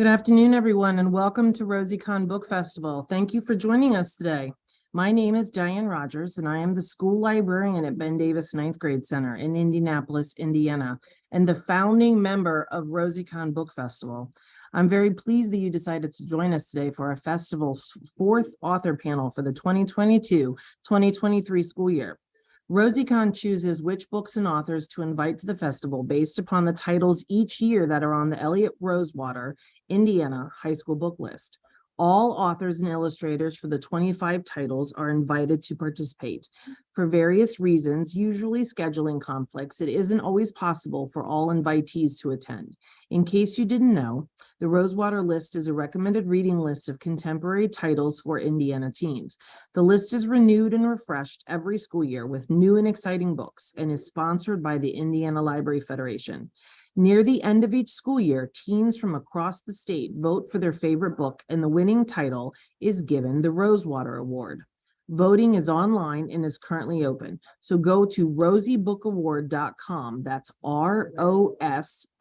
Good afternoon, everyone, and welcome to RosieCon Book Festival. Thank you for joining us today. My name is Diane Rogers, and I am the school librarian at Ben Davis Ninth Grade Center in Indianapolis, Indiana, and the founding member of RosieCon Book Festival. I'm very pleased that you decided to join us today for our festival's fourth author panel for the 2022-2023 school year. RosieCon chooses which books and authors to invite to the festival based upon the titles each year that are on the Elliott Rosewater, Indiana High School Book List. All authors and illustrators for the 25 titles are invited to participate. For various reasons, usually scheduling conflicts, it isn't always possible for all invitees to attend. In case you didn't know, the Rosewater list is a recommended reading list of contemporary titles for Indiana teens. The list is renewed and refreshed every school year with new and exciting books and is sponsored by the Indiana Library Federation. Near the end of each school year, teens from across the state vote for their favorite book, and the winning title is given the Rosewater Award. Voting is online and is currently open. So go to rosiebookaward.com. That's ROSIE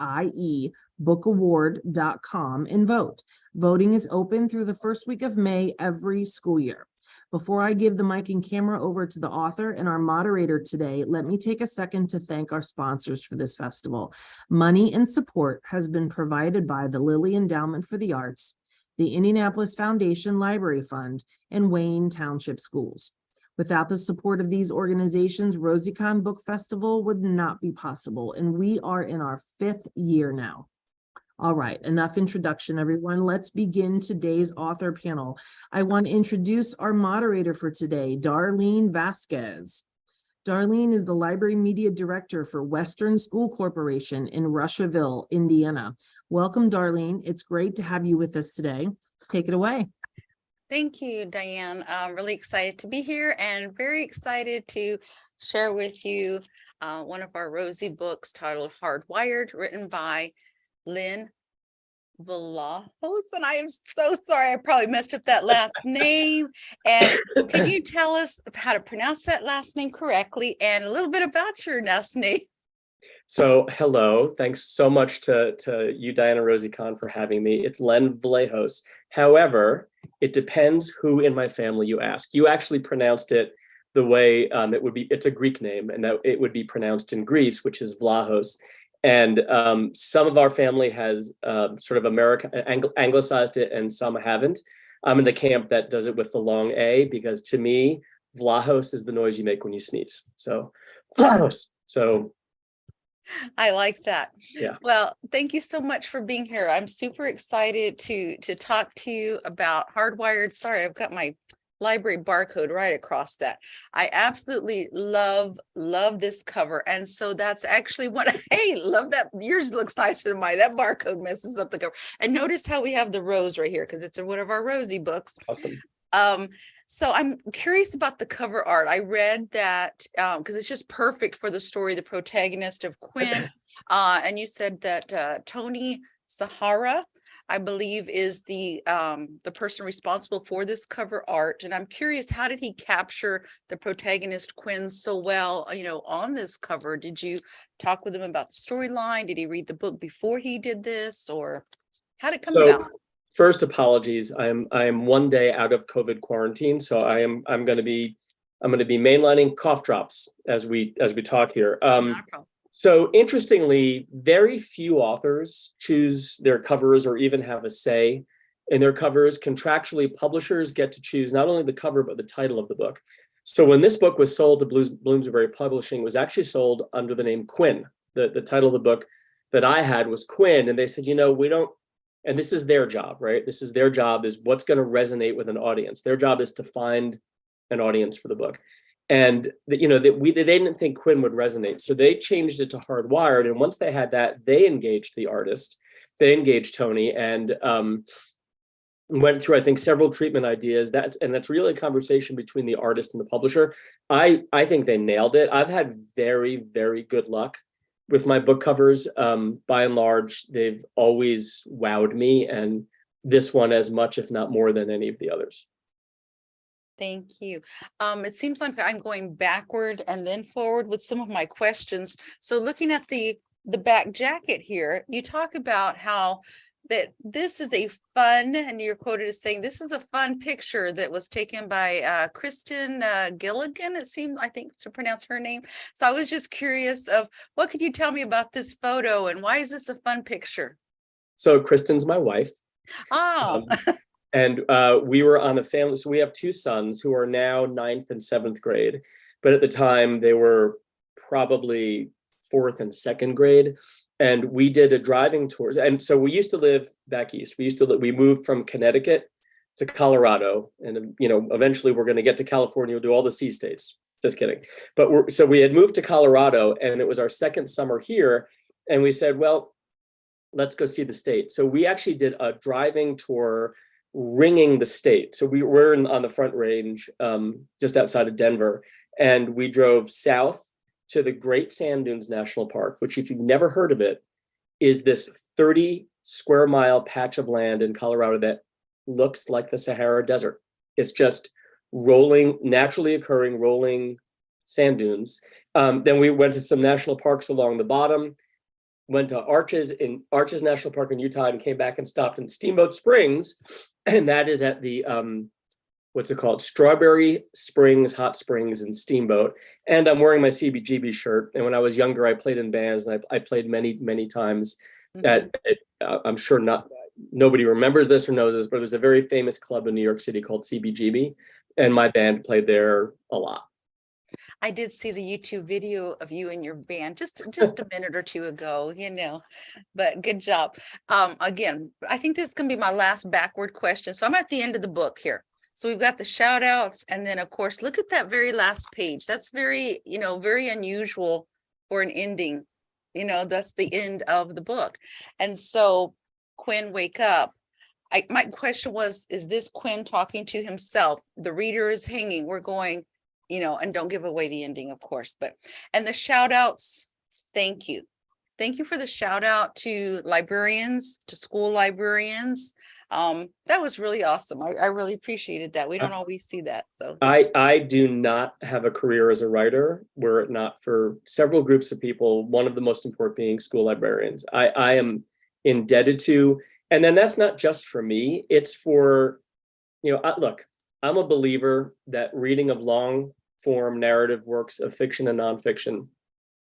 bookaward.com and vote. Voting is open through the first week of May every school year. Before I give the mic and camera over to the author and our moderator today, let me take a second to thank our sponsors for this festival. Money and support has been provided by the Lilly Endowment for the Arts, the Indianapolis Foundation Library Fund, and Wayne Township Schools. Without the support of these organizations, RosieCon Book Festival would not be possible, and we are in our 5th year now. All right, enough introduction, everyone. Let's begin today's author panel. I want to introduce our moderator for today, Darlene Vasquez. Darlene is the Library Media Director for Western School Corporation in Russiaville, Indiana. Welcome, Darlene. It's great to have you with us today. Take it away. Thank you, Diane. I'm really excited to be here and very excited to share with you one of our Rosie books titled Hardwired, written by Lynn Vlahos, and I am so sorry, I probably messed up that last name. And can you tell us how to pronounce that last name correctly and a little bit about your last name? So, hello. Thanks so much to you, Diana RosieCon, for having me. It's Len Vlahos. However, it depends who in my family you ask. You actually pronounced it the way it would be. It's a Greek name, and that it would be pronounced in Greece, which is Vlahos. And some of our family has sort of anglicized it, and some haven't. I'm in the camp that does it with the long A, because to me, Vlahos is the noise you make when you sneeze. So, Vlahos. So. I like that. Yeah. Well, thank you so much for being here. I'm super excited to talk to you about Hardwired. Sorry, I've got my library barcode right across that. I absolutely love this cover, and so that's actually what hey, love that. Yours looks nicer than mine. That barcode messes up the cover. And notice how we have the rose right here because it's one of our Rosie books. Awesome. So I'm curious about the cover art. I read that because it's just perfect for the story, the protagonist of Quinn. And you said that Tony Sahara, I believe, is the person responsible for this cover art. And I'm curious, how did he capture the protagonist Quinn so well, on this cover? Did you talk with him about the storyline? Did he read the book before he did this, or how did it come about? First, apologies. I am 1 day out of COVID quarantine, so I'm going to be mainlining cough drops as we talk here. So interestingly, very few authors choose their covers or even have a say in their covers. Contractually, publishers get to choose not only the cover, but the title of the book. So when this book was sold to Bloomsbury Publishing, it was actually sold under the name Quinn. The title of the book that I had was Quinn, and they said, we don't, and this is their job, right? This is their job, is what's going to resonate with an audience. Their job is to find an audience for the book. And they didn't think Quinn would resonate. So they changed it to Hardwired. And once they had that, they engaged the artist. They engaged Tony and went through, I think, several treatment ideas. That's really a conversation between the artist and the publisher. I think they nailed it. I've had very, very good luck with my book covers. By and large, they've always wowed me, and this one as much, if not more, than any of the others. Thank you. It seems like I'm going backward and then forward with some of my questions. So looking at the back jacket here, you talk about how that this is a fun, and you're quoted as saying, this is a fun picture that was taken by Kristen Gilligan, it seemed, I think, to pronounce her name. So I was just curious of what could you tell me about this photo and why is this a fun picture? So Kristen's my wife. Oh, And we were on a family. So we have two sons who are now 9th and 7th grade. But at the time, they were probably 4th and 2nd grade. And we did a driving tour. And so we used to live back east. We moved from Connecticut to Colorado. And, eventually we're going to get to California, we'll do all the sea states. Just kidding. But so we had moved to Colorado and it was our second summer here. And we said, well, let's go see the state. So we actually did a driving tour ringing the state. So we were on the Front Range, just outside of Denver. And we drove south to the Great Sand Dunes National Park, which, if you've never heard of it, is this 30 square mile patch of land in Colorado that looks like the Sahara Desert. It's just naturally occurring rolling sand dunes. Then we went to some national parks along the bottom, went to Arches National Park in Utah, and came back and stopped in Steamboat Springs. And that is at the, what's it called? Strawberry Springs Hot Springs in Steamboat. And I'm wearing my CBGB shirt. And when I was younger, I played in bands, and I played many, many times. I'm sure nobody remembers this or knows this, but it was a very famous club in New York City called CBGB. And my band played there a lot. I did see the YouTube video of you and your band just a minute or two ago, but good job. Again, I think this is going to be my last backward question. So I'm at the end of the book here. So we've got the shout outs. And then, of course, look at that very last page. That's very, very unusual for an ending. That's the end of the book. And so Quinn, wake up. My question was, is this Quinn talking to himself? The reader is hanging. We're going, and don't give away the ending, of course, and the shout outs. Thank you. Thank you for the shout out to librarians, to school librarians. That was really awesome. I really appreciated that. We don't always see that. So I do not have a career as a writer, were it not for several groups of people, one of the most important being school librarians. I am indebted to, and then that's not just for me, it's for, look, I'm a believer that reading of long form narrative works of fiction and nonfiction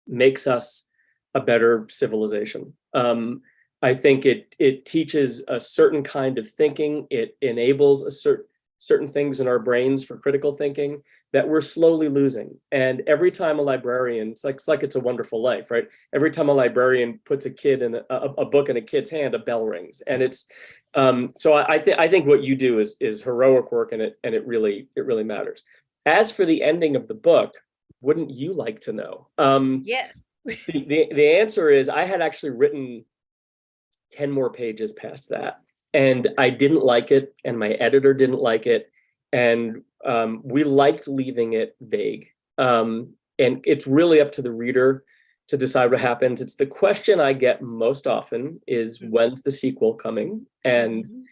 makes us a better civilization. I think it teaches a certain kind of thinking. It enables certain things in our brains for critical thinking that we're slowly losing. And every time a librarian, it's like It's a Wonderful Life, right? Every time a librarian puts a kid in a book in a kid's hand, a bell rings. And it's so I think what you do is heroic work, and it really matters. As for the ending of the book, wouldn't you like to know? Yes. The answer is I had actually written 10 more pages past that, and I didn't like it, and my editor didn't like it, and we liked leaving it vague. And it's really up to the reader to decide what happens. It's the question I get most often is, when's the sequel coming? And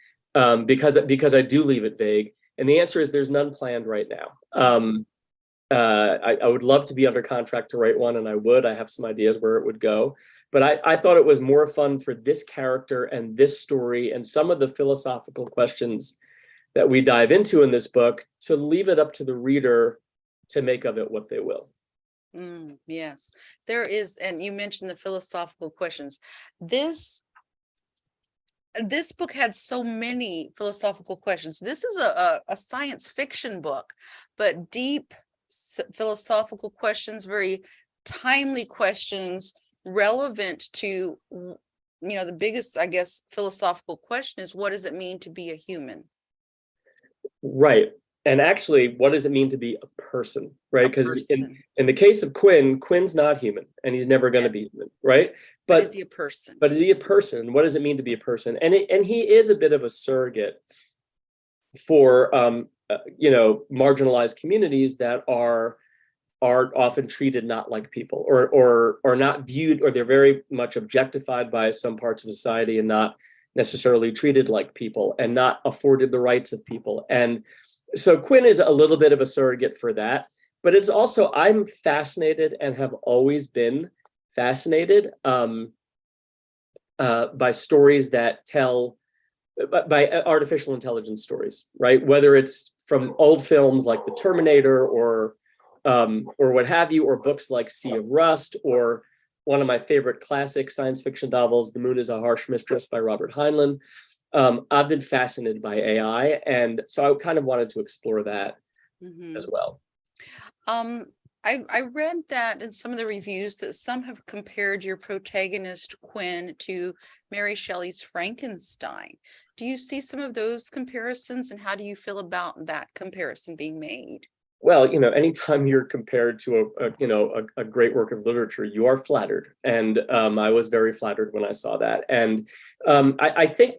because I do leave it vague, and the answer is there's none planned right now. I would love to be under contract to write one, and I have some ideas where it would go. But I thought it was more fun for this character and this story and some of the philosophical questions that we dive into in this book to leave it up to the reader to make of it what they will. Yes, there is. And you mentioned the philosophical questions. This book had so many philosophical questions. This is a science fiction book, but deep philosophical questions, very timely questions, relevant to, the biggest, I guess, philosophical question is, what does it mean to be a human? Right. And actually, what does it mean to be a person, right? Because in the case of Quinn's not human, and he's never going to be human, right? But is he a person? But is he a person? What does it mean to be a person? And he is a bit of a surrogate for marginalized communities that are often treated not like people, or not viewed, or they're very much objectified by some parts of society and not necessarily treated like people and not afforded the rights of people. And so Quinn is a little bit of a surrogate for that, but it's also, I'm fascinated and have always been fascinated by stories that tell, by artificial intelligence stories, right? Whether it's from old films like The Terminator or what have you, or books like Sea of Rust, or one of my favorite classic science fiction novels, The Moon is a Harsh Mistress by Robert Heinlein. I've been fascinated by AI, and so I kind of wanted to explore that as well. I read that in some of the reviews that some have compared your protagonist Quinn to Mary Shelley's Frankenstein. Do you see some of those comparisons, and how do you feel about that comparison being made? Well, anytime you're compared to a great work of literature, you are flattered, and I was very flattered when I saw that. And I think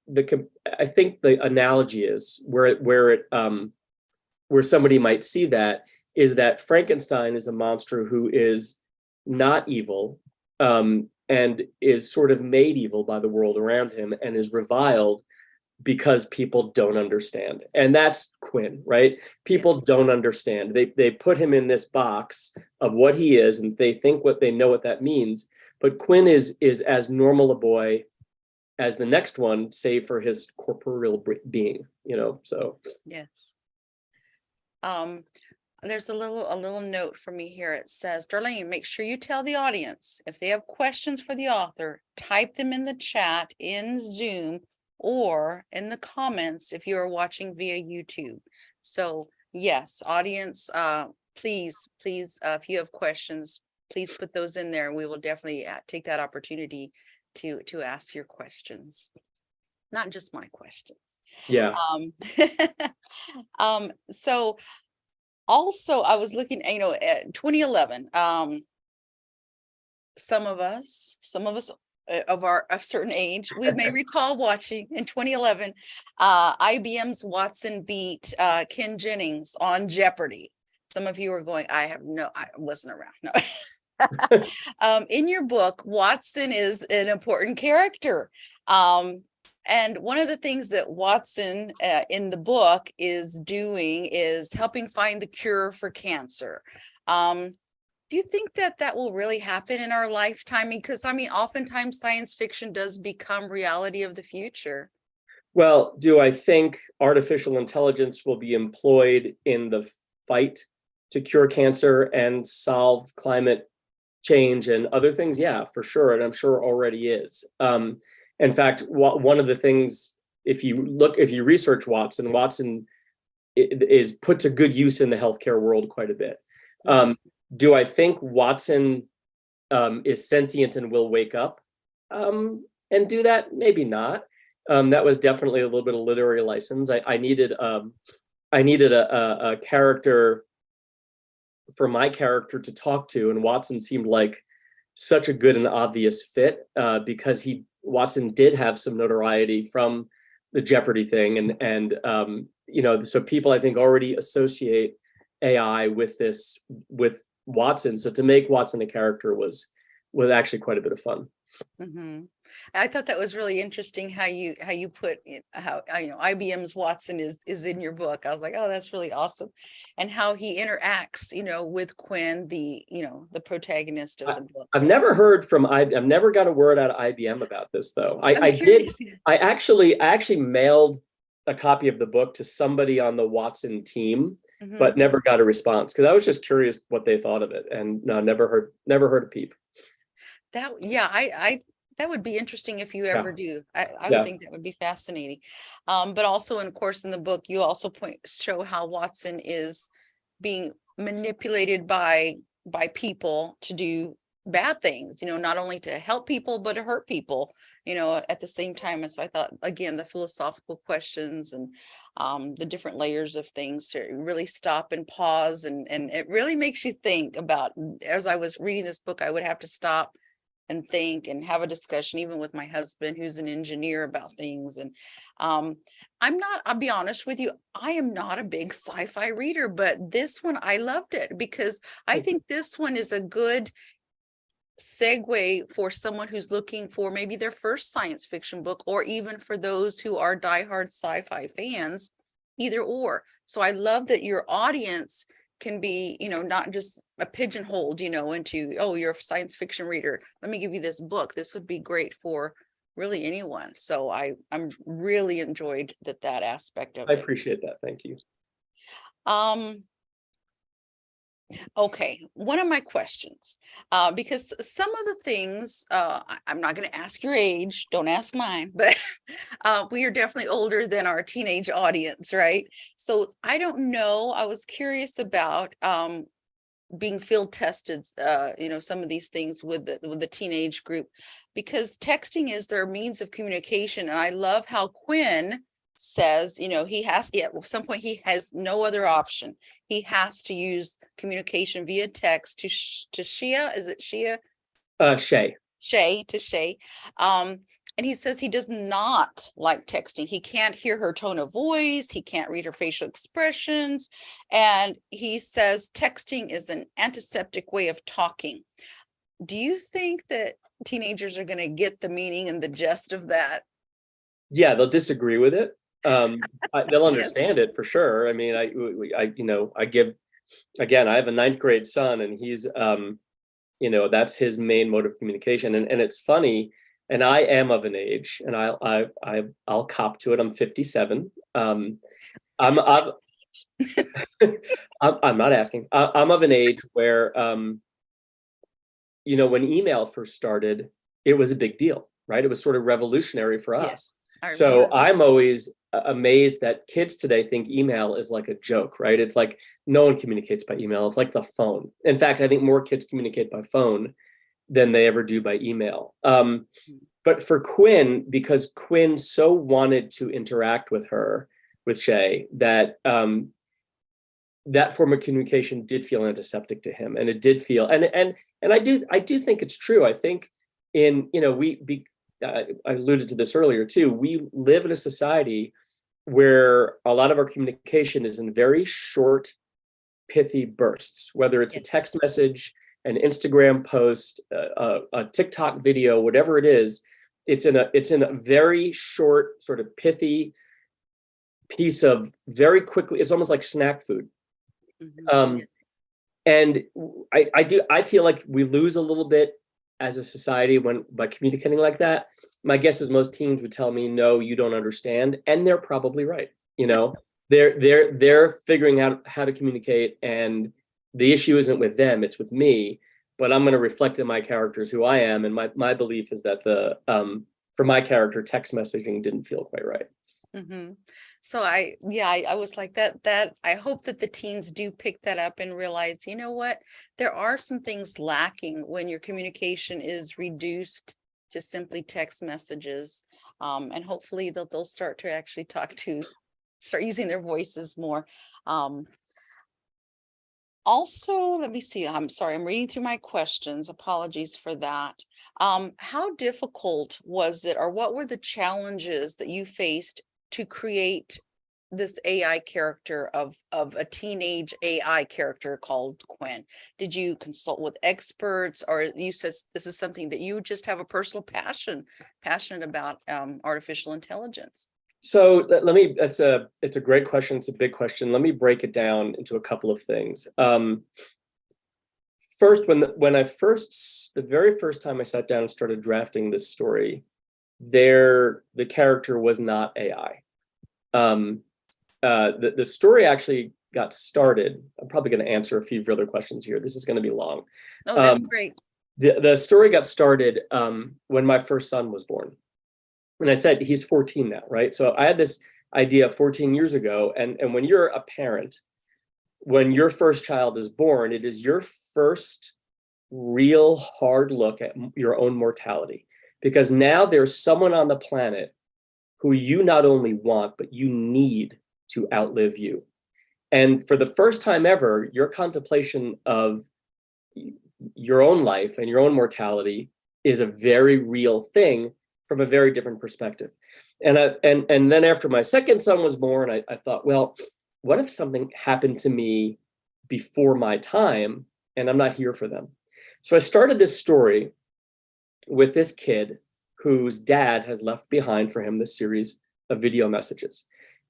the analogy is where somebody might see that is that Frankenstein is a monster who is not evil, and is sort of made evil by the world around him, and is reviled because people don't understand. And that's Quinn, right? People don't understand. They put him in this box of what he is, and they think they know what that means. But Quinn is as normal a boy as the next one, save for his corporeal being, so. Yes. There's a little note for me here. It says, Darlene, make sure you tell the audience if they have questions for the author, type them in the chat in Zoom or in the comments if you are watching via YouTube. So yes, audience, please, if you have questions, please put those in there. We will definitely take that opportunity to ask your questions, not just my questions. Yeah. So also I was looking, at 2011, some of us of a certain age, we may recall watching in 2011, IBM's Watson beat Ken Jennings on Jeopardy. Some of you are going, I wasn't around. No. In your book, Watson is an important character. And one of the things that Watson in the book is doing is helping find the cure for cancer. Do you think that will really happen in our lifetime? Because oftentimes science fiction does become reality of the future. Well, do I think artificial intelligence will be employed in the fight to cure cancer and solve climate change and other things? Yeah, for sure. And I'm sure already is. In fact, one of the things, if you research Watson is put to good use in the healthcare world quite a bit. Do I think Watson is sentient and will wake up and do that? Maybe not. That was definitely a little bit of literary license. I needed a character for my character to talk to, and Watson seemed like such a good and obvious fit because Watson did have some notoriety from the Jeopardy thing, and so people I think already associate AI with Watson. So to make Watson a character was actually quite a bit of fun. I thought that was really interesting how you put how IBM's Watson is in your book. I was like, oh, that's really awesome, and how he interacts, with Quinn, the protagonist of the book. I've never got a word out of IBM about this though. I actually mailed a copy of the book to somebody on the Watson team, but never got a response because I was just curious what they thought of it, and no, never heard a peep. That would be interesting if you ever do. I would think that would be fascinating. But also, of course, in the book, you also show how Watson is being manipulated by people to do bad things, not only to help people, but to hurt people, at the same time. And so I thought, again, the philosophical questions and the different layers of things to really stop and pause. And it really makes you think about, as I was reading this book, I would have to stop and think and have a discussion, even with my husband, who's an engineer, about things. And I'll be honest with you, I am not a big sci-fi reader, but this one, I loved it because I think this one is a good segue for someone who's looking for maybe their first science fiction book, or even for those who are diehard sci-fi fans, either or. So I love that your audience can be, not just pigeonholed, into, oh, you're a science fiction reader. Let me give you this book. This would be great for really anyone. So I'm really enjoyed that aspect of I it. appreciate that. Thank you. Okay, one of my questions, because some of the things, I'm not going to ask your age, don't ask mine, but we are definitely older than our teenage audience, right? So I don't know, I was curious about being field tested, some of these things with the teenage group, because texting is their means of communication. And I love how Quinn says, at some point he has no other option. He has to use communication via text to Shia. Is it Shia? Shay. To Shay. And he says he does not like texting. He can't hear her tone of voice. He can't read her facial expressions. And he says texting is an antiseptic way of talking. Do you think that teenagers are going to get the meaning and the gist of that? Yeah, they'll disagree with it. They'll understand it for sure. I mean, I give, again, I have a 9th grade son, and he's, that's his main mode of communication. And it's funny, and I am of an age, and I'll cop to it. I'm 57. I'm I'm not asking. I'm of an age where, when email first started, it was a big deal, right? It was sort of revolutionary for us. Yes, So I'm always amazed that kids today think email is like a joke, right? It's like no one communicates by email. It's like the phone. In fact, I think more kids communicate by phone than they ever do by email. But for Quinn, because Quinn so wanted to interact with Shay, that that form of communication did feel antiseptic to him, and it did feel, and I do think it's true. I think I alluded to this earlier too. We live in a society where a lot of our communication is in very short, pithy bursts, whether it's a text message, an Instagram post, a TikTok video, whatever it is. It's in a very short, sort of pithy piece of very quickly. It's almost like snack food. And I feel like we lose a little bit as a society by communicating like that. My guess is most teens would tell me, no, you don't understand. And they're probably right. They're figuring out how to communicate, and the issue isn't with them, it's with me. But I'm going to reflect in my characters who I am. And my belief is that for my character, text messaging didn't feel quite right. So I was like that I hope that the teens do pick that up and realize, you know what, there are some things lacking when your communication is reduced to simply text messages, and hopefully they'll start to actually start using their voices more. Also, let me see, I'm sorry, I'm reading through my questions, apologies for that. How difficult was it, or what were the challenges that you faced to create this AI character of a teenage AI character called Quinn? Did you consult with experts, or you said this is something that you just have a personal passionate about, artificial intelligence? So it's a great question. It's a big question. Let me break it down into a couple of things. First, the very first time I sat down and started drafting this story, the character was not AI. The story actually got started. I'm probably going to answer a few of your other questions here. This is going to be long. Oh, that's great. The story got started when my first son was born. And I said, he's 14 now, right? So I had this idea 14 years ago. And when you're a parent, when your first child is born, it is your first real hard look at your own mortality. Because now there's someone on the planet who you not only want, but you need to outlive you. And for the first time ever, your contemplation of your own life and your own mortality is a very real thing from a very different perspective. And then after my second son was born, I thought, well, what if something happened to me before my time and I'm not here for them? So I started this story with this kid whose dad has left behind for him this series of video messages.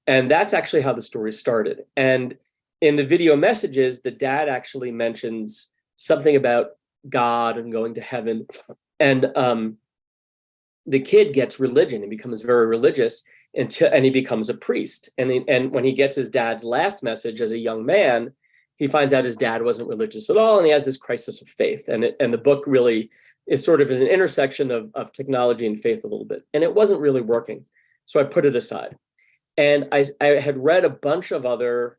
And that's actually how the story started. And in the video messages, the dad actually mentions something about God and going to heaven. And the kid gets religion and becomes very religious and he becomes a priest. And when he gets his dad's last message as a young man, he finds out his dad wasn't religious at all, and he has this crisis of faith. And the book really is sort of an intersection of technology and faith a little bit. And it wasn't really working. So I put it aside. And I had read a bunch of other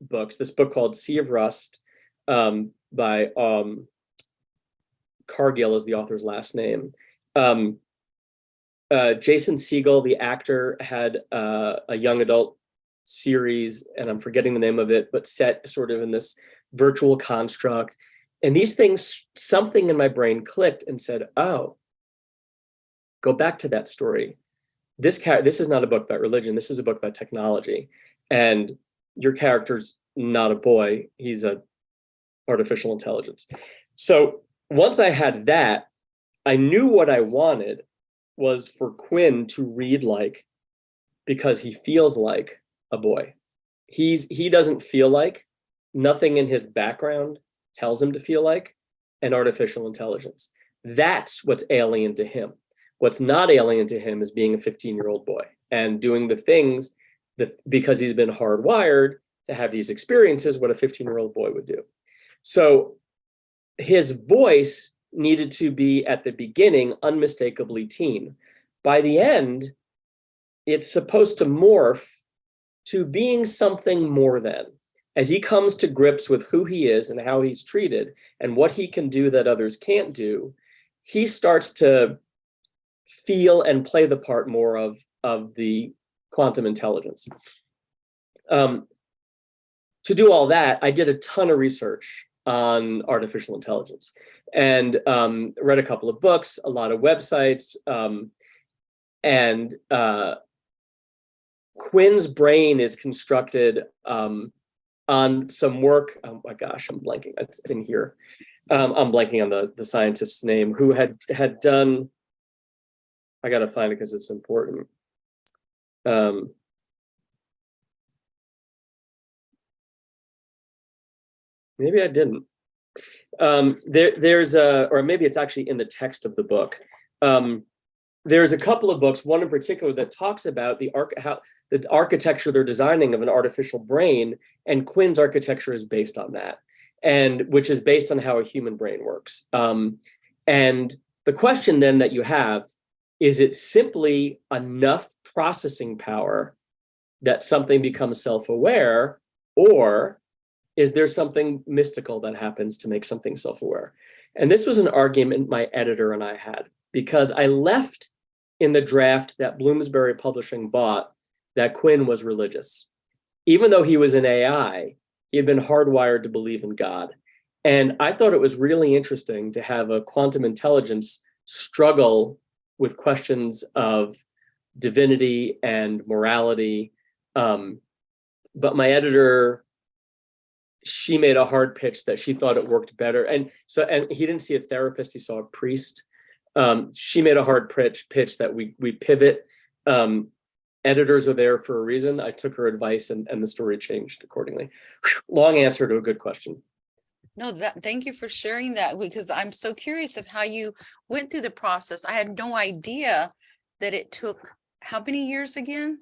books, this book called Sea of Rust by Cargill is the author's last name. Jason Segel, the actor, had a young adult series, and I'm forgetting the name of it, but set sort of in this virtual construct. And these things, something in my brain clicked and said, oh, go back to that story. This is not a book about religion. This is a book about technology. And your character's not a boy. He's a artificial intelligence. So once I had that, I knew what I wanted was for Quinn to read like, because he feels like a boy. He doesn't feel like, nothing in his background tells him to feel like an artificial intelligence. That's what's alien to him. What's not alien to him is being a 15-year-old boy and doing the things that, because he's been hardwired to have these experiences, what a 15-year-old boy would do. So his voice needed to be, at the beginning, unmistakably teen. By the end, it's supposed to morph to being something more than. As he comes to grips with who he is and how he's treated and what he can do that others can't do, he starts to feel and play the part more of the quantum intelligence. To do all that, I did a ton of research on artificial intelligence and read a couple of books, a lot of websites, and Quinn's brain is constructed on some work. Oh my gosh, I'm blanking. It's in here. I'm blanking on the scientist's name who had done. I gotta find it because it's important. Maybe I didn't. There's or maybe it's actually in the text of the book. There's a couple of books, one in particular that talks about the architecture they're designing of an artificial brain, and Quinn's architecture is based on that, and which is based on how a human brain works. And the question then that you have, is it simply enough processing power that something becomes self-aware, or is there something mystical that happens to make something self-aware? And this was an argument my editor and I had, because I left in the draft that Bloomsbury Publishing bought that Quinn was religious. Even though he was an AI, he had been hardwired to believe in God. And I thought it was really interesting to have a quantum intelligence struggle with questions of divinity and morality. But my editor, she made a hard pitch that she thought it worked better. And he didn't see a therapist, he saw a priest. She made a hard pitch that we pivot. Editors are there for a reason. I took her advice and the story changed accordingly. Long answer to a good question. No, thank you for sharing that, because I'm so curious of how you went through the process. I had no idea that it took how many years again?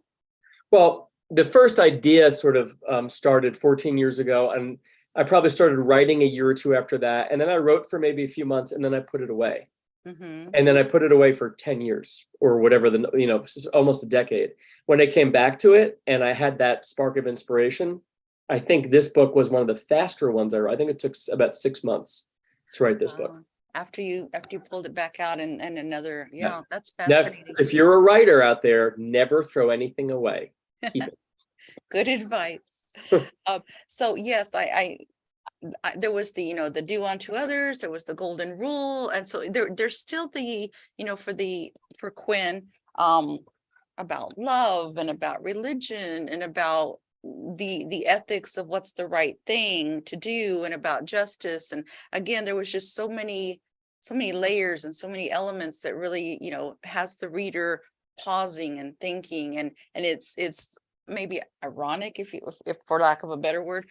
Well, the first idea sort of started 14 years ago, and I probably started writing a year or two after that. And then I wrote for maybe a few months, and then I put it away. Mm-hmm. And then I put it away for 10 years or whatever, almost a decade. When I came back to it and I had that spark of inspiration, I think this book was one of the faster ones I wrote. I think it took about 6 months to write this book. After you pulled it back out and another, yeah, that's Now, fascinating. if you're a writer out there, never throw anything away. Keep it. Good advice. So yes, I there was the, the do unto others, there was the golden rule. And so there's still the, for Quinn, about love and about religion and about the ethics of what's the right thing to do and about justice. And again, there was just so many layers and so many elements that really, has the reader pausing and thinking. And it's maybe ironic, if for lack of a better word,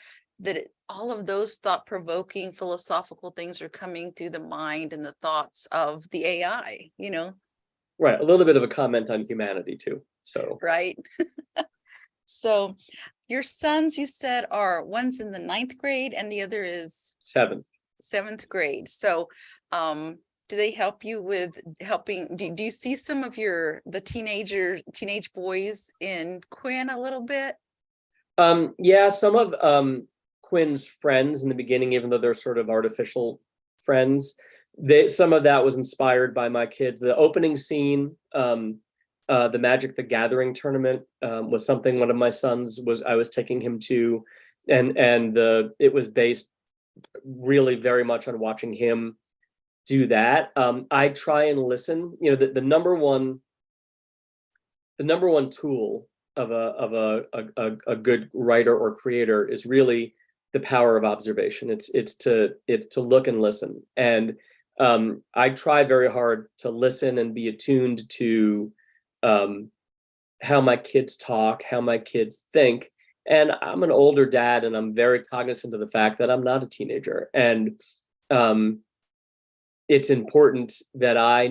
all of those thought-provoking philosophical things are coming through the mind and the thoughts of the AI, Right. A little bit of a comment on humanity too. So, right? So your sons, you said, one's in the 9th grade and the other is 7th grade. So do they help you with helping? Do you see some of the teenage boys in Quinn a little bit? Yeah, some of Quinn's friends in the beginning, even though they're sort of artificial friends, some of that was inspired by my kids. The opening scene, the Magic the Gathering tournament, was something one of my sons I was taking him to, and it was based really very much on watching him do that. I try and listen. The number one tool of a good writer or creator is really the power of observation. It's to look and listen. And I try very hard to listen and be attuned to how my kids talk, how my kids think. And I'm an older dad, and I'm very cognizant of the fact that I'm not a teenager. And it's important that I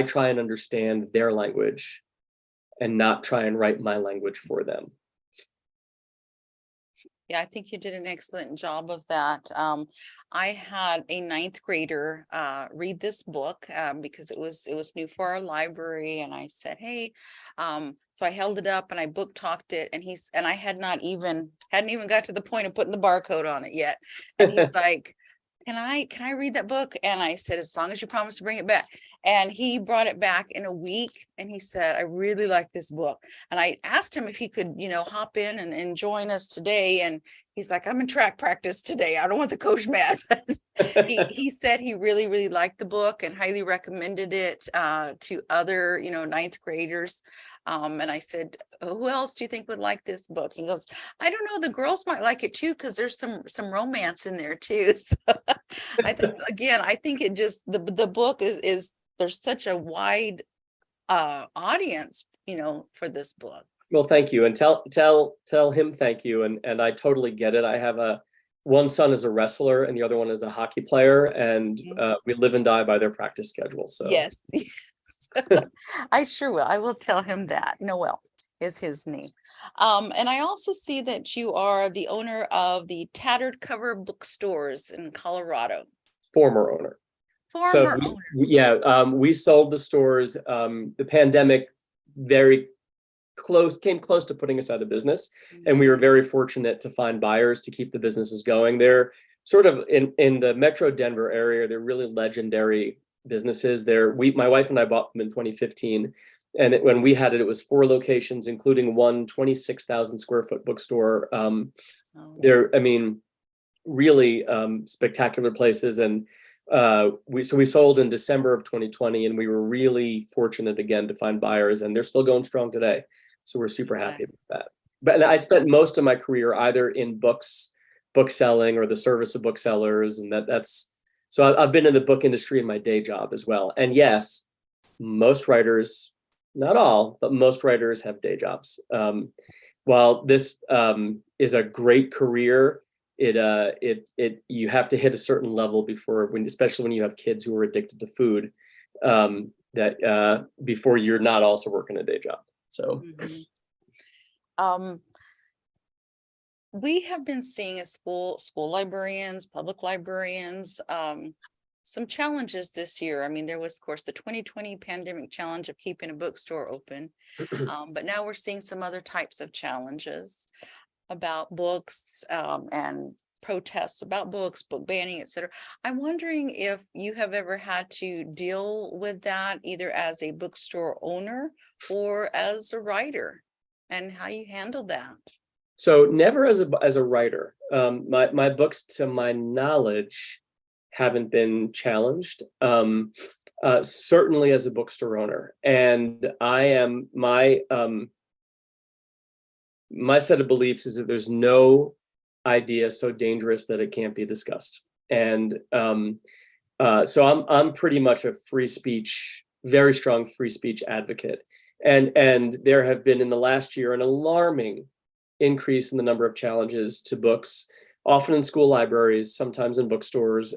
try and understand their language and not try and write my language for them. Yeah, I think you did an excellent job of that. I had a 9th grader read this book because it was new for our library, and I said, "Hey," so I held it up and I book talked it, and I hadn't even got to the point of putting the barcode on it yet, and he's like, Can I read that book?" And I said, "As long as you promise to bring it back." And he brought it back in a week, and he said, "I really like this book." And I asked him if he could, hop in and join us today. And he's like, "I'm in track practice today. I don't want the coach mad." But he said he really, really liked the book and highly recommended it to other, 9th graders. And I said, "Who else do you think would like this book?" He goes, "I don't know, the girls might like it too, because there's some romance in there too." So I think it just the book is there's such a wide audience, for this book. Well, thank you, and tell him thank you, and I totally get it. I have one son is a wrestler and the other one is a hockey player, and we live and die by their practice schedule. So yes. I sure will. I will tell him that. Noel is his name. And I also see that you are the owner of the Tattered Cover Bookstores in Colorado. Former owner. Owner. We sold the stores. The pandemic came close to putting us out of business, and we were very fortunate to find buyers to keep the businesses going. They're sort of in the Metro Denver area. They're really legendary businesses. My wife and I bought them in 2015, and when we had it was 4 locations, including one 26,000 square foot bookstore. They're, really spectacular places, and we sold in December of 2020, and we were really fortunate again to find buyers, and they're still going strong today. So we're super happy with that. But I spent most of my career either in book selling or the service of booksellers, and that's so I've been in the book industry in my day job as well. And yes, most writers, not all, but most writers have day jobs. While this is a great career, you have to hit a certain level especially when you have kids who are addicted to food, before you're not also working a day job. So we have been seeing as school librarians, public librarians, some challenges this year. There was, of course, the 2020 pandemic challenge of keeping a bookstore open, but now we're seeing some other types of challenges about books and protests about books, book banning, etc. I'm wondering if you have ever had to deal with that, either as a bookstore owner or as a writer, and how you handle that. So never as a writer. My books, to my knowledge, haven't been challenged. Certainly as a bookstore owner, and my set of beliefs is that there's no idea so dangerous that it can't be discussed. And so I'm pretty much a very strong free speech advocate. And there have been in the last year an alarming increase in the number of challenges to books, often in school libraries, sometimes in bookstores,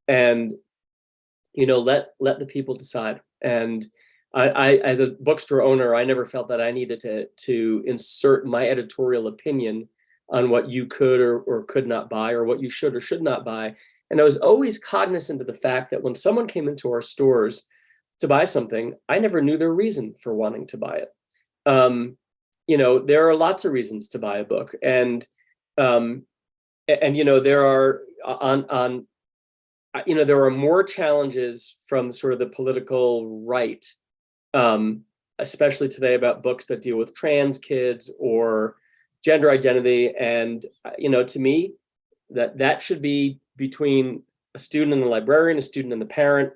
and let the people decide. And I as a bookstore owner, I never felt that I needed to insert my editorial opinion on what you could or could not buy, or what you should or should not buy. And I was always cognizant of the fact that when someone came into our stores to buy something, I never knew their reason for wanting to buy it. There are lots of reasons to buy a book, and there are there are more challenges from sort of the political right, especially today, about books that deal with trans kids or gender identity. And, to me, that should be between a student and the librarian, a student and the parent.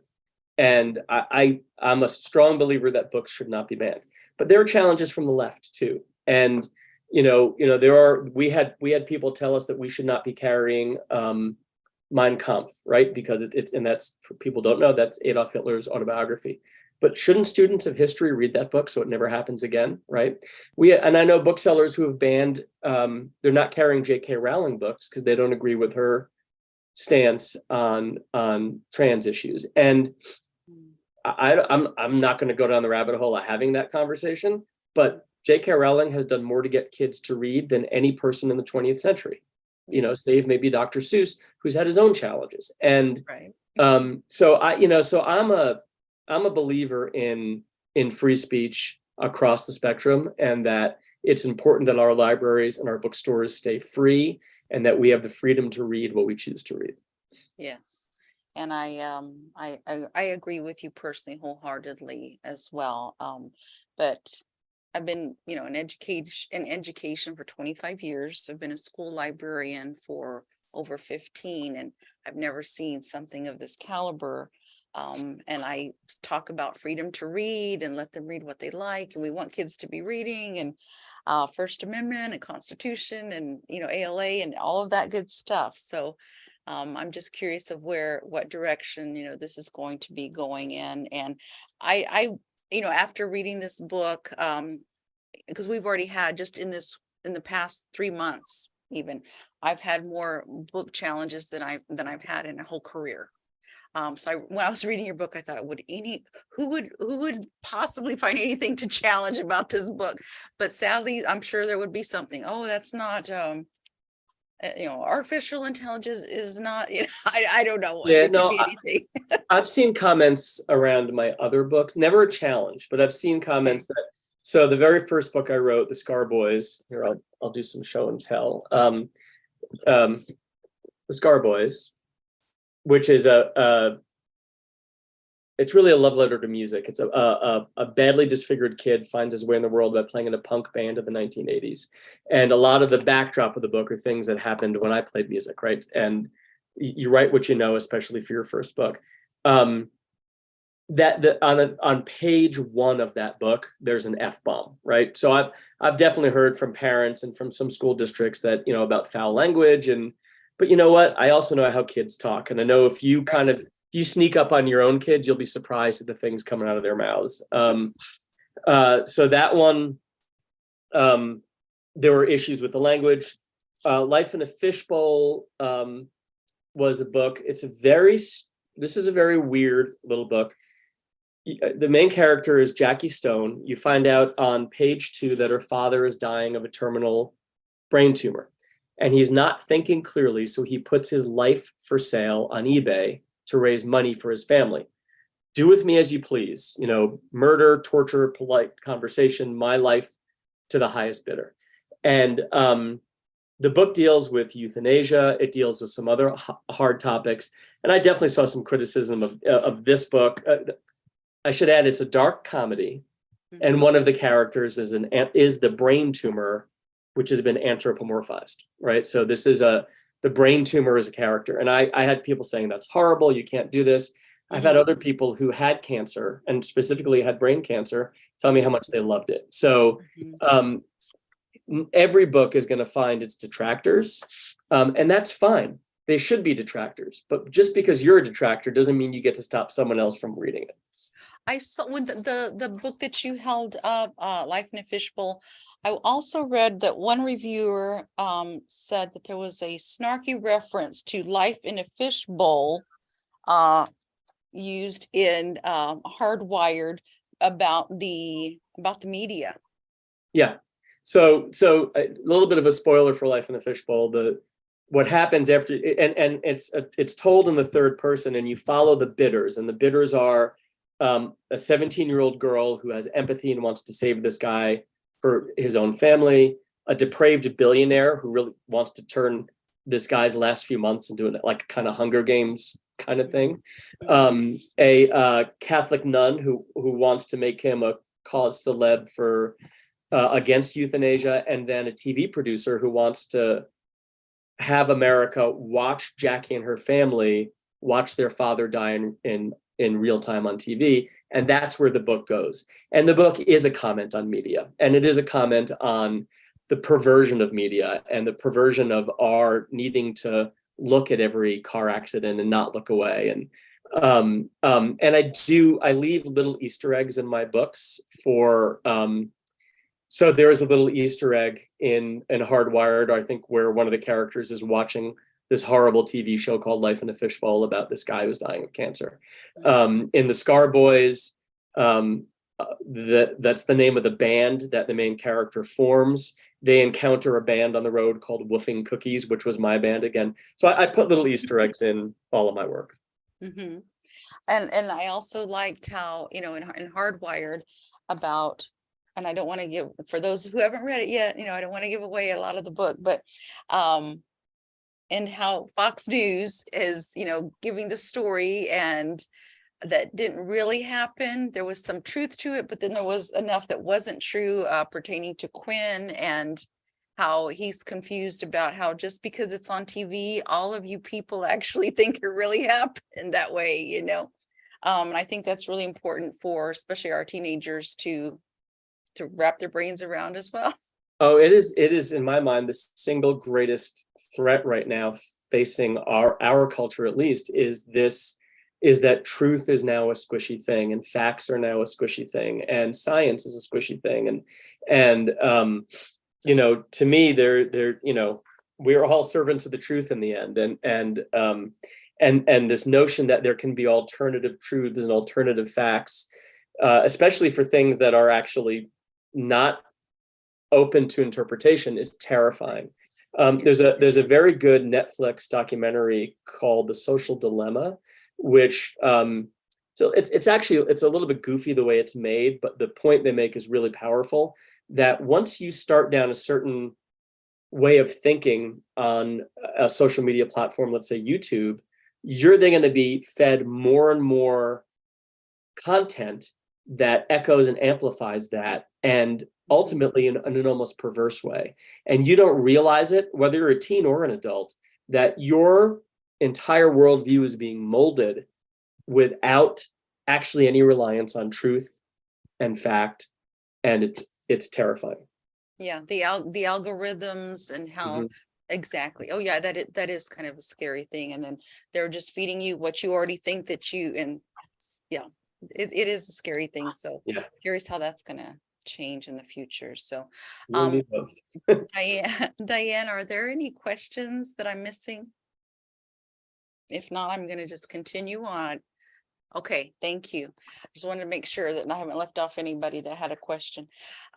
And I'm a strong believer that books should not be banned. But there are challenges from the left too. And, we had people tell us that we should not be carrying Mein Kampf, right? Because and that's, for people don't know, that's Adolf Hitler's autobiography. But shouldn't students of history read that book so it never happens again, right? And I know booksellers who have banned, they're not carrying J.K. Rowling books because they don't agree with her stance on trans issues. And I'm not going to go down the rabbit hole of having that conversation, but J.K. Rowling has done more to get kids to read than any person in the 20th century. Save maybe Dr. Seuss, who's had his own challenges. And Right. So I'm a believer in free speech across the spectrum, and that it's important that our libraries and our bookstores stay free, and that we have the freedom to read what we choose to read. Yes. And I agree with you personally wholeheartedly as well. But I've been, in education for 25 years. I've been a school librarian for over 15, and I've never seen something of this caliber. And I talk about freedom to read and let them read what they like. And we want kids to be reading, and First Amendment and Constitution and, ALA and all of that good stuff. So I'm just curious of what direction, this is going to be going in. And I after reading this book, because we've already had, just in the past 3 months, even, I've had more book challenges than I've had in a whole career. So when I was reading your book, I thought, who would possibly find anything to challenge about this book? But sadly, I'm sure there would be something. Oh, that's not, artificial intelligence is not, I don't know. Yeah, It could be anything. I've seen comments around my other books, never a challenge, but I've seen comments that, so the very first book I wrote, The Scar Boys, here, I'll do some show and tell. The Scar Boys, which is it's really a love letter to music. It's a badly disfigured kid finds his way in the world by playing in a punk band of the 1980s. And a lot of the backdrop of the book are things that happened when I played music, right? And you write what you know, especially for your first book. On page 1 of that book, there's an F-bomb, right? So I've definitely heard from parents and from some school districts that, about foul language. But you know what? I also know how kids talk. And I know if you you sneak up on your own kids, you'll be surprised at the things coming out of their mouths. So that one, there were issues with the language. Life in a Fishbowl was a book. This is a very weird little book. The main character is Jackie Stone. You find out on page 2 that her father is dying of a terminal brain tumor, and he's not thinking clearly. So he puts his life for sale on eBay to raise money for his family. Do with me as you please, murder, torture, polite conversation, my life to the highest bidder. And the book deals with euthanasia. It deals with some other hard topics. And I definitely saw some criticism of this book. I should add, it's a dark comedy. Mm-hmm. And one of the characters is the brain tumor, which has been anthropomorphized, right? So this is the brain tumor is a character. And I had people saying, that's horrible, you can't do this. Mm-hmm. I've had other people who had cancer, and specifically had brain cancer, tell me how much they loved it. So every book is going to find its detractors, and that's fine. They should be detractors. But just because you're a detractor doesn't mean you get to stop someone else from reading it. I saw with the book that you held up, Life in a Fishbowl. I also read that one reviewer said that there was a snarky reference to Life in a Fishbowl used in Hardwired about the media. Yeah. So a little bit of a spoiler for Life in a Fishbowl. What happens after, and it's told in the third person, and you follow the bidders, and the bidders are a 17-year-old girl who has empathy and wants to save this guy for his own family, a depraved billionaire who really wants to turn this guy's last few months into like a kind of Hunger Games kind of thing, a Catholic nun who wants to make him a cause celeb for against euthanasia, and then a TV producer who wants to have America watch Jackie and her family watch their father die in real time on TV. And that's where the book goes. And the book is a comment on media, and it is a comment on the perversion of media and the perversion of our needing to look at every car accident and not look away. And I leave little Easter eggs in my books for so there is a little Easter egg in Hardwired, I think, where one of the characters is watching this horrible TV show called Life in a Fishbowl about this guy who's dying of cancer. In the Scar Boys, that's the name of the band that the main character forms. They encounter a band on the road called Woofing Cookies, which was my band again. So I put little Easter eggs in all of my work. Mm-hmm. And I also liked how, in Hardwired about, and I don't want to give, for those who haven't read it yet, I don't want to give away a lot of the book, but and how Fox News is, giving the story, and that didn't really happen. There was some truth to it, but then there was enough that wasn't true pertaining to Quinn, and how he's confused about how just because it's on TV, all of you people actually think it really happened that way, And I think that's really important for especially our teenagers to wrap their brains around as well. Oh, it is in my mind the single greatest threat right now facing our culture, at least, is that truth is now a squishy thing, and facts are now a squishy thing, and science is a squishy thing, and to me, they're we're all servants of the truth in the end, and this notion that there can be alternative truths and alternative facts, especially for things that are actually not open to interpretation, is terrifying. There's a very good Netflix documentary called The Social Dilemma, which so it's a little bit goofy the way it's made, but the point they make is really powerful, that once you start down a certain way of thinking on a social media platform, let's say YouTube, you're then going to be fed more and more content that echoes and amplifies that, and ultimately in an almost perverse way. And you don't realize it, whether you're a teen or an adult, that your entire worldview is being molded without actually any reliance on truth and fact, and it's terrifying. Yeah, the algorithms and how exactly. Oh yeah, that is kind of a scary thing. And then they're just feeding you what you already think that you, and yeah, it is a scary thing. So curious how that's gonna change in the future. So Diane, are there any questions that I'm missing? If not, I'm going to just continue on. Okay, thank you. I just wanted to make sure that I haven't left off anybody that had a question.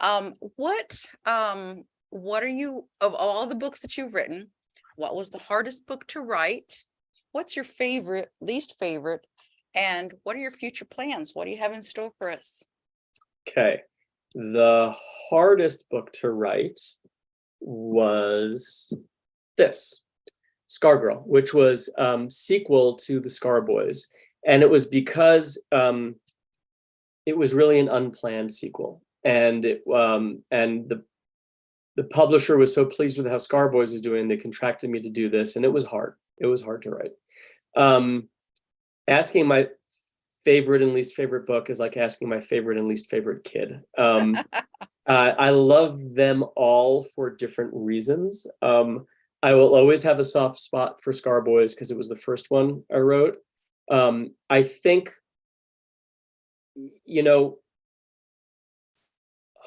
What are you, of all the books that you've written, what was the hardest book to write? What's your favorite, least favorite, and what are your future plans? What do you have in store for us? Okay, the hardest book to write was this, Scar Girl, which was sequel to the Scar Boys. And it was because it was really an unplanned sequel. And the publisher was so pleased with how Scar Boys was doing, they contracted me to do this, and it was hard. It was hard to write. Asking my favorite and least favorite book is like asking my favorite and least favorite kid. I love them all for different reasons. I will always have a soft spot for Scar Boys because it was the first one I wrote. I think, you know,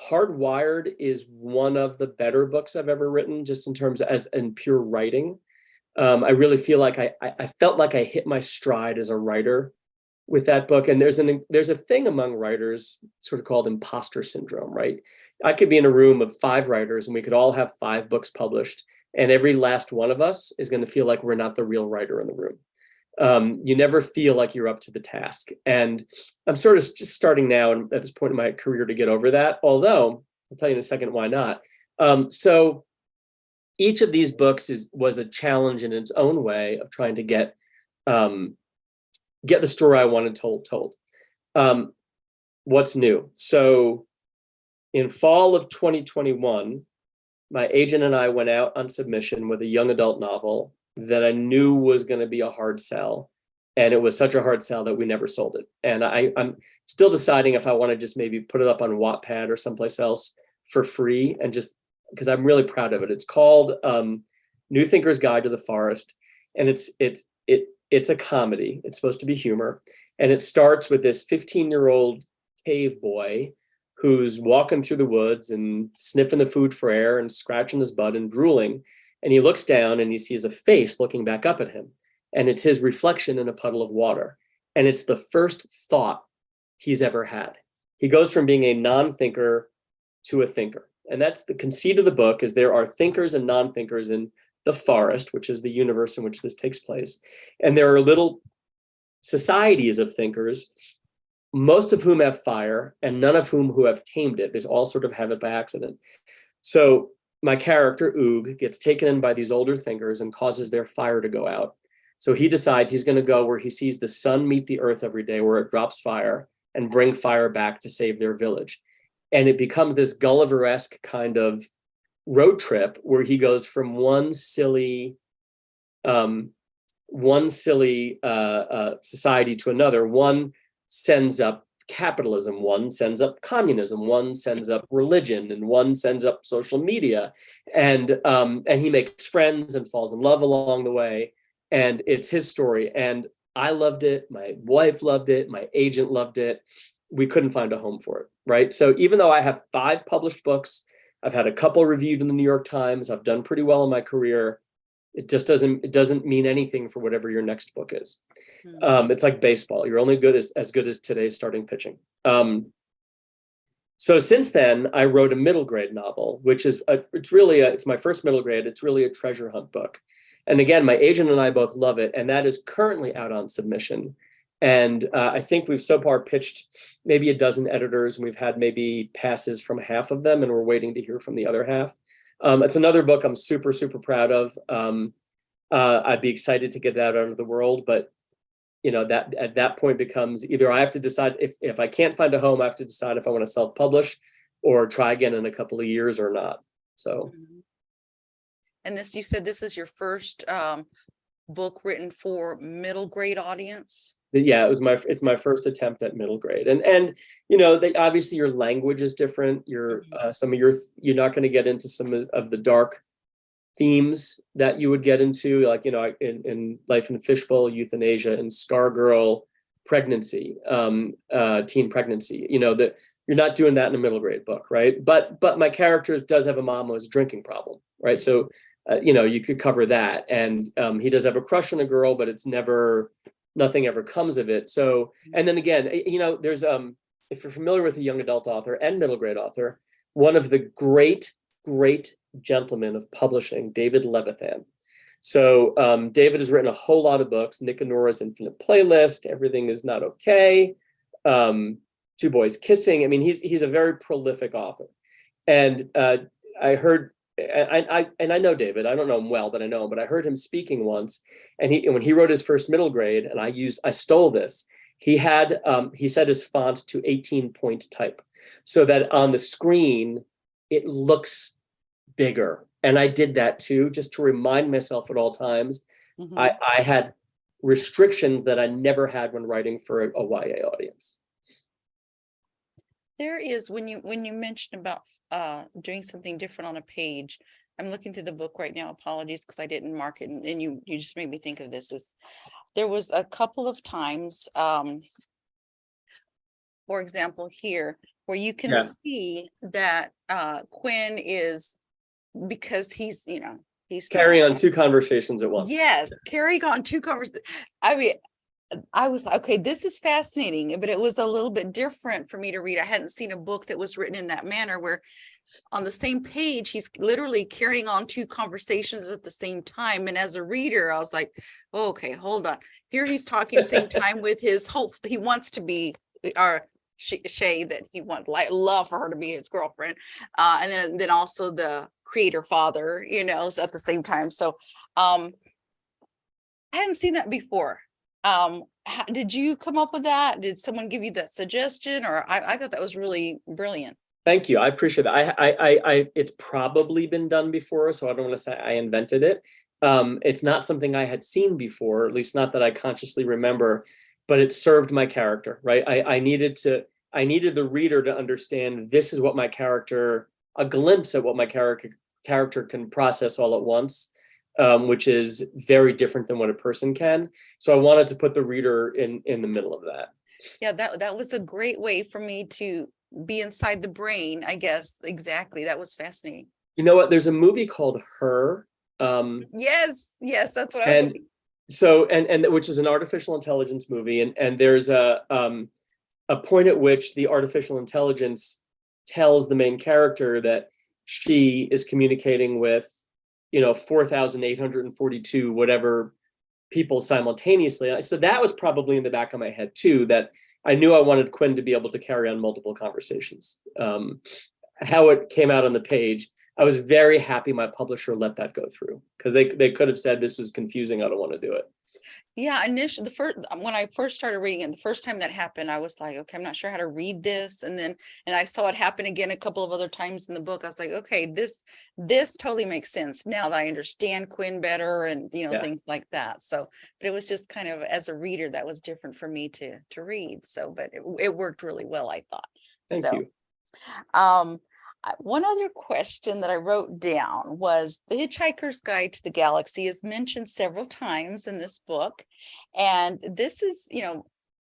Hardwired is one of the better books I've ever written, just in terms of as in pure writing. I really feel like I felt like I hit my stride as a writer with that book. And there's a thing among writers sort of called imposter syndrome, right? I could be in a room of 5 writers and we could all have 5 books published, and every last one of us is going to feel like we're not the real writer in the room. You never feel like you're up to the task. And I'm sort of just starting now and at this point in my career to get over that, although I'll tell you in a second why not. So each of these books was a challenge in its own way of trying to get the story I wanted told. What's new? So in fall of 2021, my agent and I went out on submission with a young adult novel that I knew was going to be a hard sell. And it was such a hard sell that we never sold it. And I'm still deciding if I want to just maybe put it up on Wattpad or someplace else for free, and just because I'm really proud of it. It's called New Thinker's Guide to the Forest. And it's a comedy. It's supposed to be humor. And it starts with this 15-year-old cave boy who's walking through the woods and sniffing the food for air and scratching his butt and drooling. And he looks down and he sees a face looking back up at him. And it's his reflection in a puddle of water. And it's the first thought he's ever had. He goes from being a non-thinker to a thinker. And that's the conceit of the book, is there are thinkers and non-thinkers in the forest, which is the universe in which this takes place. And there are little societies of thinkers, most of whom have fire and none of who have tamed it. They all sort of have it by accident. So my character, Oog, gets taken in by these older thinkers and causes their fire to go out. So he decides he's going to go where he sees the sun meet the earth every day, where it drops fire, and bring fire back to save their village. And it becomes this Gulliver-esque kind of road trip where he goes from one silly society to another. One sends up capitalism, one sends up communism, one sends up religion, and one sends up social media. And he makes friends and falls in love along the way. And it's his story. And I loved it. My wife loved it. My agent loved it. We couldn't find a home for it, right? So even though I have 5 published books, I've had a couple reviewed in the New York Times, I've done pretty well in my career, it doesn't mean anything for whatever your next book is. It's like baseball. You're only good as good as today's starting pitching. So since then, I wrote a middle grade novel, which is it's my first middle grade. It's really a treasure hunt book. And again, my agent and I both love it. And that is currently out on submission. And I think we've so far pitched maybe a dozen editors, and we've had maybe passes from half of them, and we're waiting to hear from the other half. It's another book I'm super, super proud of. I'd be excited to get that out of the world, but that at that point becomes either I have to decide if I can't find a home, I have to decide if I want to self-publish or try again in a couple of years or not. So. And you said this is your first book written for middle grade audience? Yeah, it's my first attempt at middle grade, and obviously your language is different. You're not going to get into some of the dark themes that you would get into, like in Life in a Fishbowl, euthanasia, and Scargirl, pregnancy, teen pregnancy. That you're not doing that in a middle grade book, right? But my character does have a mom who has a drinking problem, right? So you could cover that, and he does have a crush on a girl, but nothing ever comes of it. So, and then again, there's if you're familiar with a young adult author and middle grade author, one of the great gentlemen of publishing, David Levithan. So David has written a whole lot of books: Nick and Nora's Infinite Playlist, Everything Is Not Okay, Two Boys Kissing. I mean, he's a very prolific author. And I heard, and I know David, I don't know him well, but I know him, but I heard him speaking once, and when he wrote his first middle grade, and I stole this, he set his font to 18-point type so that on the screen it looks bigger. And I did that too, just to remind myself at all times. Mm-hmm. I had restrictions that I never had when writing for a YA audience. There is, when you mentioned about doing something different on a page, I'm looking through the book right now. Apologies, because I didn't mark it, and you just made me think of this. There was a couple of times for example, here, where you can Yeah. see that Quinn is, because he's, he's Carrying not. on two conversations at once. Yes, carrying on two conversations. I mean, I was like, okay, this is fascinating, but it was a little bit different for me to read. I hadn't seen a book that was written in that manner, where on the same page, he's literally carrying on two conversations at the same time. And as a reader, I was like, oh, okay, hold on. Here he's talking at the same time with his hope. He wants to be, or Shay, that he want, like, love for her to be his girlfriend. And then also the creator father, is at the same time. So I hadn't seen that before. Did you come up with that? Did someone give you that suggestion? Or I thought that was really brilliant. Thank you. I appreciate that. It's probably been done before, so I don't want to say I invented it. It's not something I had seen before, at least not that I consciously remember, but it served my character, right? I needed the reader to understand this is what my character, a glimpse at what my character can process all at once, which is very different than what a person can. So I wanted to put the reader in the middle of that. Yeah, that was a great way for me to be inside the brain, I guess. Exactly. That was fascinating. You know what? There's a movie called Her. Yes, that's what I was and thinking. so and which is an artificial intelligence movie, and there's a point at which the artificial intelligence tells the main character that she is communicating with 4,842 whatever people simultaneously. So that was probably in the back of my head too, that I knew I wanted Quinn to be able to carry on multiple conversations. How it came out on the page, I was very happy my publisher let that go through, because they could have said this is confusing, I don't want to do it. Yeah, initially, when I first started reading it, the first time that happened, I was like, okay, I'm not sure how to read this. And I saw it happen again a couple of other times in the book. I was like, okay, this totally makes sense now that I understand Quinn better, and things like that. So, but it was just kind of, as a reader, that was different for me to read. So, but it worked really well, I thought. Thank you. One other question that I wrote down was The Hitchhiker's Guide to the Galaxy is mentioned several times in this book. And this is, The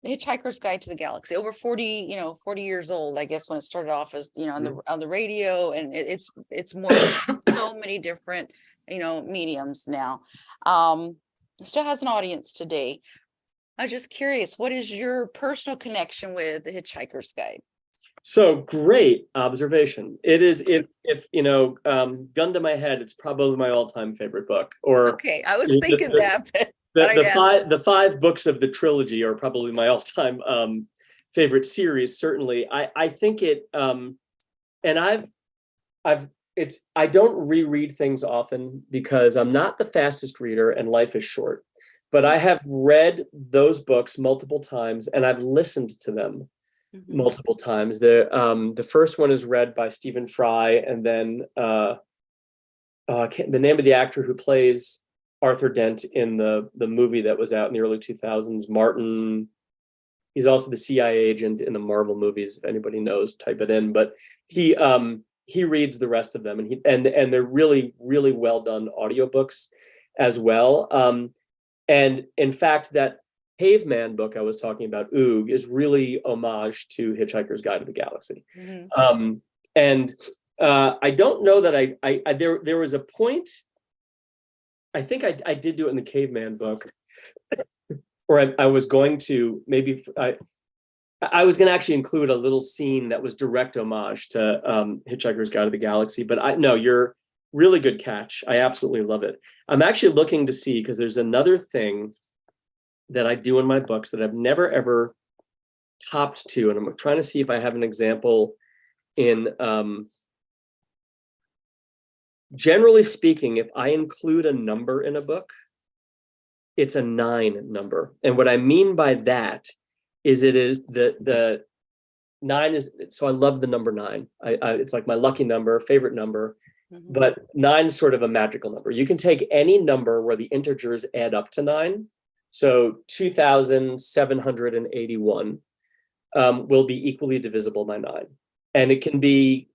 Hitchhiker's Guide to the Galaxy, over 40 years old, I guess, when it started off as, on the radio, and it's more so many different, mediums now. It still has an audience today. I was just curious, what is your personal connection with The Hitchhiker's Guide? So great observation. It is, if gun to my head, it's probably my all-time favorite book. Or okay, I was thinking that. The five books of the trilogy are probably my all-time favorite series. Certainly, I think it. And I don't reread things often because I'm not the fastest reader and life is short. But I have read those books multiple times and I've listened to them multiple times. The first one is read by Stephen Fry, and then the name of the actor who plays Arthur Dent in the movie that was out in the early 2000s, Martin. He's also the CIA agent in the Marvel movies. If anybody knows, type it in. But he reads the rest of them, and they're really, really well done audiobooks as well. And in fact, that Caveman book I was talking about, Oog, is really homage to Hitchhiker's Guide to the Galaxy. And I don't know that there was a point, I think I did do it in the Caveman book, or I was going to, maybe I was going to actually include a little scene that was direct homage to Hitchhiker's Guide to the Galaxy. But no, you're really good catch. I absolutely love it. I'm actually looking to see, because there's another thing that I do in my books that I've never ever copped to, and I'm trying to see if I have an example in. Generally speaking, if I include a number in a book, it's a 9 number, and what I mean by that is it is the 9 is, so I love the number 9. It's like my lucky number, favorite number, but 9 is sort of a magical number. You can take any number where the integers add up to 9. So 2,781 will be equally divisible by 9. And it can be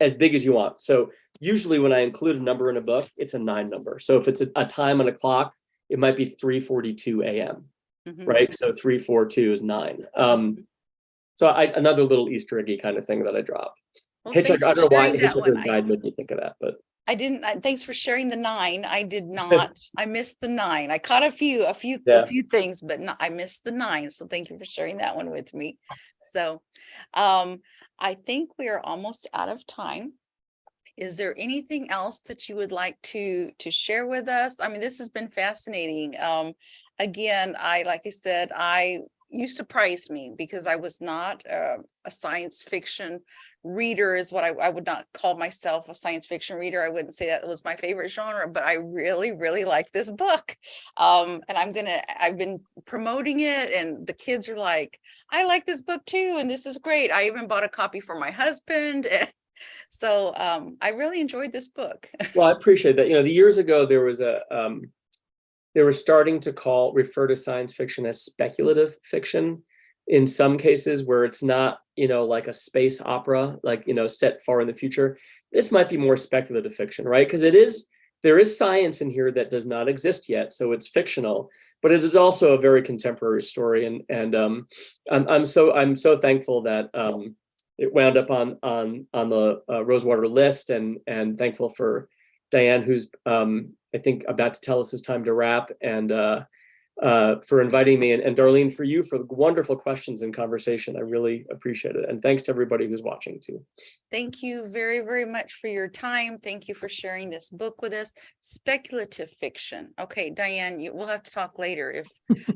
as big as you want. So usually when I include a number in a book, it's a 9 number. So if it's a time on a clock, it might be 3:42 a.m., right? So 342 is 9. So another little Easter eggy kind of thing that I dropped. Well, thanks Hitchhiker, I for don't know why sharing that one. Hitchhiker's Guide made me think of that, but I didn't, thanks for sharing the 9. I did not, I missed the 9. I caught a few Yeah. things, but I missed the 9. So thank you for sharing that one with me. So, I think we are almost out of time. Is there anything else that you would like to share with us? I mean, this has been fascinating. Again, like I said, you surprised me because I was not a science fiction reader is what I would not call myself a science fiction reader. I wouldn't say that was my favorite genre, but I really, really like this book. And I've been promoting it and the kids are like, I like this book too. And this is great. I even bought a copy for my husband. So I really enjoyed this book. well, I appreciate that. The years ago, there was they were starting to refer to science fiction as speculative fiction in some cases where it's not, like a space opera, like, set far in the future. This might be more speculative fiction, right? Because there is science in here that does not exist yet. So it's fictional, but it is also a very contemporary story. And I'm so thankful that it wound up on the Rosewater list, and thankful for Diane, who's I think about to tell us it's time to wrap, and for inviting me, and Darlene, for you, for the wonderful questions and conversation. I really appreciate it. And thanks to everybody who's watching too. Thank you very, very much for your time. Thank you for sharing this book with us. Speculative fiction. Okay, Diane, we'll have to talk later. If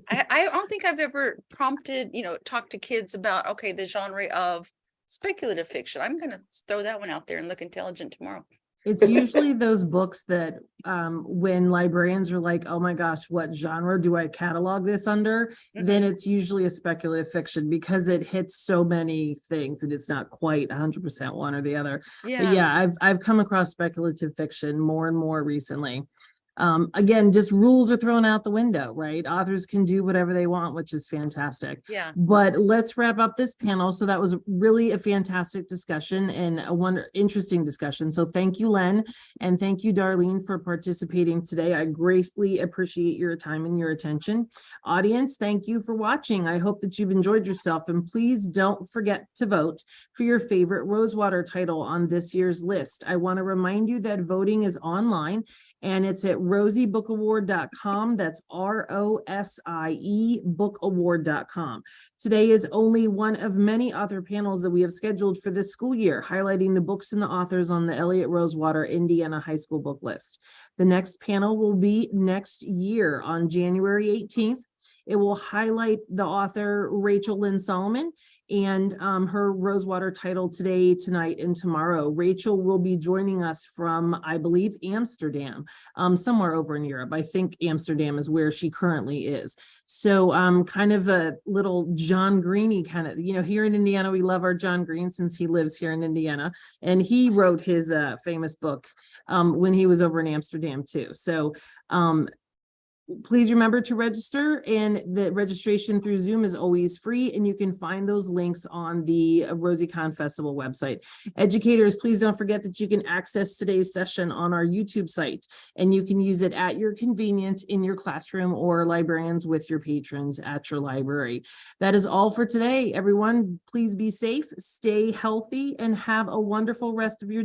I don't think I've ever prompted, talk to kids about, okay, the genre of speculative fiction. I'm going to throw that one out there and look intelligent tomorrow. It's usually those books that when librarians are like, oh my gosh, what genre do I catalog this under? Then it's usually a speculative fiction because it hits so many things and it's not quite 100% one or the other. Yeah. But yeah, I've come across speculative fiction more and more recently. Again, just rules are thrown out the window, right? Authors can do whatever they want, which is fantastic. Yeah. But let's wrap up this panel. So that was really a fantastic discussion and interesting discussion. So thank you, Len, and thank you, Darlene, for participating today. I greatly appreciate your time and your attention. Audience, thank you for watching. I hope that you've enjoyed yourself, and please don't forget to vote for your favorite Rosewater title on this year's list. I want to remind you that voting is online and it's at rosiebookaward.com. That's ROSIE bookaward.com. Today is only one of many author panels that we have scheduled for this school year, highlighting the books and the authors on the Elliott Rosewater Indiana High School book list. The next panel will be next year on January 18th. It will highlight the author Rachel Lynn Solomon and her Rosewater title Today, Tonight, and Tomorrow. Rachel will be joining us from, I believe, Amsterdam, somewhere over in Europe. I think Amsterdam is where she currently is. So kind of a little John Greeny kind of, here in Indiana, we love our John Green since he lives here in Indiana. And he wrote his famous book when he was over in Amsterdam too. So please remember to register, and the registration through Zoom is always free, and you can find those links on the RosieCon Festival website. Educators, please don't forget that you can access today's session on our YouTube site, and you can use it at your convenience in your classroom or librarians with your patrons at your library. That is all for today, everyone. Please be safe, stay healthy, and have a wonderful rest of your day.